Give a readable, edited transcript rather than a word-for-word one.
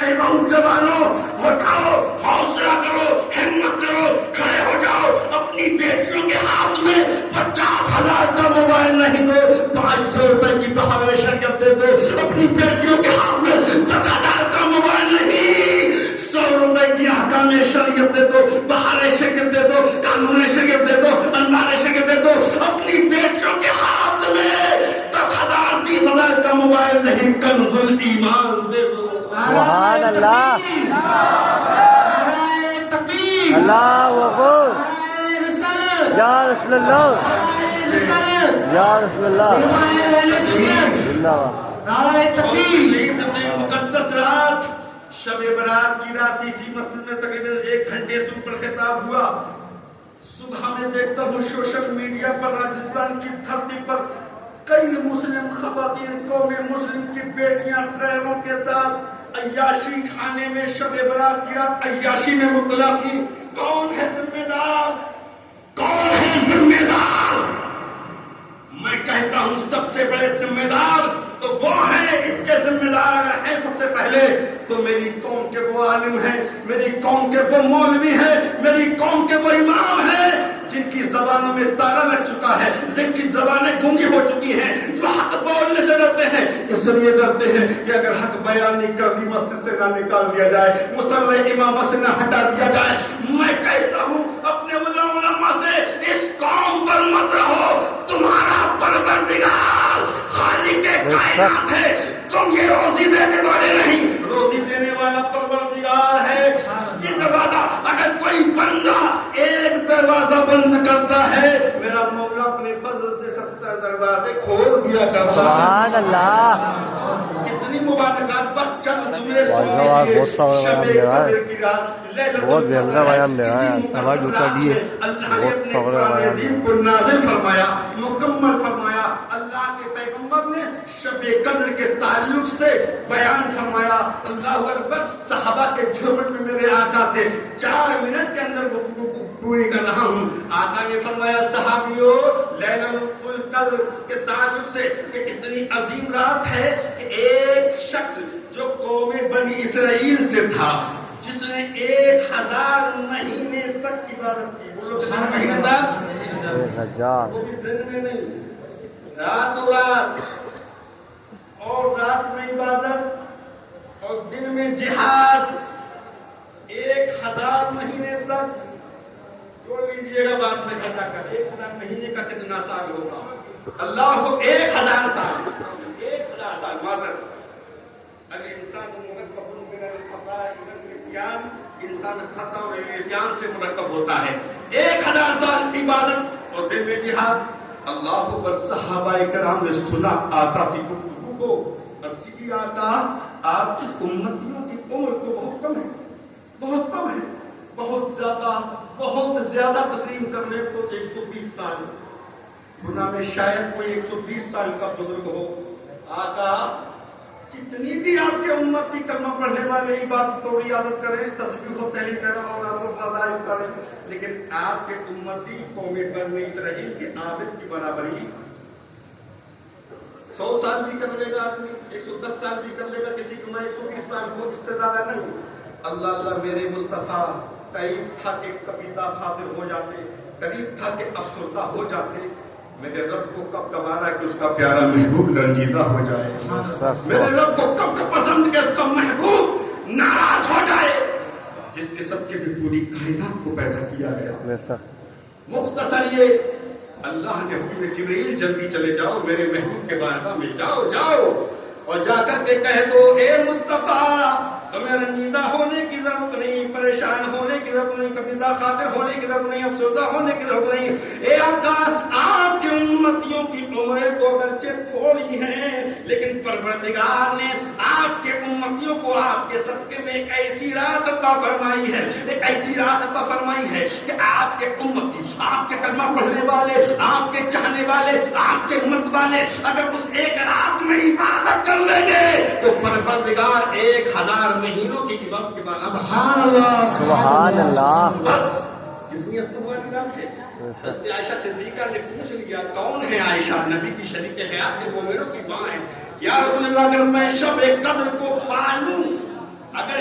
نوجوانوں اٹھاؤ، حوصلہ کرو، ہمت کرو، کھڑے ہو جاؤ. اپنی بیٹیوں کے ہاتھ میں 50,000 کا موبائل نہیں دو، 500 روپے کی بہار شریعت دے دو. اپنی بیٹیوں کے ہاتھ میں 10,000 کا موبائل نہیں، 100 روپے کی احکام شریعت دے دو، بہار شریعت دے دو، قانون شریعت دے دو، انوار شریعت دے دو. اپنی بیٹیوں کے ہاتھ میں 10,000 20,000 کا موبائل نہیں، کنز الایمان دے دو. سبحان اللہ، اللہ اکبر، یا رسول اللہ، یا رسول اللہ. مقدس رات، شب برات کی رات، اسی مسجد میں تقریباً 1 گھنٹے سے اوپر خطاب ہوا. صبح میں دیکھتا ہوں سوشل میڈیا پر راجستھان کی دھرتی پر کئی مسلم خواتین، قوم مسلم کی بیٹیاں خیموں کے ساتھ عیاشی کھانے میں شب برات کی رات عیاشی میں مبتلا تھی. کون ہے ذمہ دار؟ کون ہے ذمہ دار؟ میں کہتا ہوں سب سے بڑے ذمہ دار تو وہ ہیں. اس کے ذمہ دار اگر ہیں سب سے پہلے تو میری قوم کے وہ عالم ہیں، میری قوم کے وہ مولوی ہیں، میری قوم کے وہ امام ہیں جن کی زبانوں میں تالا لگ چکا ہے، جن کی زبانیں گونگی ہو چکی ہیں، جو حق بولنے سے ڈرتے ہیں. اس لیے ڈرتے ہیں کہ اگر حق بیان نہیں کر دی مسجد سے نہ نکال دیا جائے، مصلی امامت سے نہ ہٹا دیا جائے. میں کہتا ہوں اپنے علماء سے اس قوم پر مت رہو. تمہارا پروردگار خالق کائنات ہے، تم یہ روزی دینے والے نہیں، روزی دینے والا پروردگار ہے. یہ دروازہ اگر کوئی بندہ ایک دروازہ بند کرتا ہے، میرا مولا اپنے فضل سے 70 دروازے کھول دیا کرتا ہے. سبحان اللہ. کتنی مبارکات پر چند بہت بہتر بیان دے رہا ہے، آواز ہوتا بھی ہے، بہت تگڑا بیان دے رہا ہے. کو نازل فرمایا، مکمل فرمایا. اللہ کے پیغمبر نے شب قدر کے تعلق سے بیان فرمایا. اللہ اکبر. صحابہ کے جھوٹ میں میرے آقا تھے، 4 منٹ کے اندر گفتگو کو پوری کر رہا ہوں. آقا نے فرمایا صحابیوں، لیلۃ القدر کے تعلق سے کہ اتنی عظیم رات ہے کہ ایک شخص جو قوم بنی اسرائیل سے تھا، جس نے 1000 مہینے تک عبادت کی. وہ لوگ ہر مہینے تک 1000 وہ بھی دن میں نہیں، رات و رات، اور رات میں عبادت اور دن میں جہاد. 1000 مہینے تک. جو لیجیے گا بعد میں گھٹا کر 1000 مہینے کا کتنا سال ہوگا؟ اللہ کو 1000 سال، 1000 سال. معذرت، الانسان مرکب من الخطاء والنسیان، انسان خطا اور نسیان سے مرکب ہوتا ہے. 1000 سال عبادت اور دل میں جہاد. اللہ پر صحابہ کرام نے سنا آقا کی گفتگو کو. عرض کی آقا آپ کی امتیوں کی عمر تو بہت کم ہے، بہت کم ہے، بہت زیادہ تسلیم کرنے کو 120 سال. گناہ میں شاید کوئی 120 سال کا بزرگ ہو. آقا کتنی بھی آپ کے امت کی کلمہ پڑھنے والے عبادت و ریاضت کریں، تسبیح و تحلیل کریں اور آپ کو فضائل کریں، لیکن آپ کے امتی قوم بنی اسرائیل کے عابد کی برابری 100 سال بھی کر لے گا آدمی، 110 سال بھی کر لے گا کسی کو، 120 سال ہو، اس سے زیادہ نہیں. اللہ میرے مصطفیٰ قریب تھا کہ کبیتا خاطر ہو جاتے، قریب تھا کہ افسردہ ہو جاتے. میرے رب کو کب کبارا کہ اس کا پیارا محبوب رنجیدہ ہو جائے. میرے رب کو کب پسند کہ اس کا محبوب ناراض ہو جائے، جس کے سب کے بھی پوری کائنات کو پیدا کیا گیا. مختصر یہ اللہ نے حکم جبرائیل جلدی چلے جاؤ میرے محبوب کے بارگاہ میں، جاؤ اور جا کر کے کہہ دو اے مصطفیٰ تمہیں رنجیدہ ہونے کی ضرورت نہیں، پریشان ہونے کی ضرورت نہیں، کبیدہ خاطر ہونے کی ضرورت نہیں، افسردہ ہونے کی ضرورت نہیں. اے آقا آپ کے امتیوں کی عمریں تو اگرچہ تھوڑی ہیں، لیکن پروردگار نے آپ کے امتیوں کو آپ کے صدقے میں ایک ایسی رات عطا فرمائی ہے، ایک ایسی رات عطا فرمائی ہے کہ آپ کے امتی، آپ کے کلمہ پڑھنے والے، آپ کے چاہنے والے، آپ کے امت والے اگر اس ایک رات میں عبادت کر لیں گے تو پروردگار 1000 مہینوں کی عبادت کے بعد. سبحان اللہ، سبحان اللہ. بس جتنی استغفار ہے. حضرت عائشہ صدیقہ نے پوچھ لیا کون ہے عائشہ؟ نبی کی شریک حیات کے مومنوں کی ماں ہے. یا رسول اللہ اگر میں شب قدر کو پالوں، اگر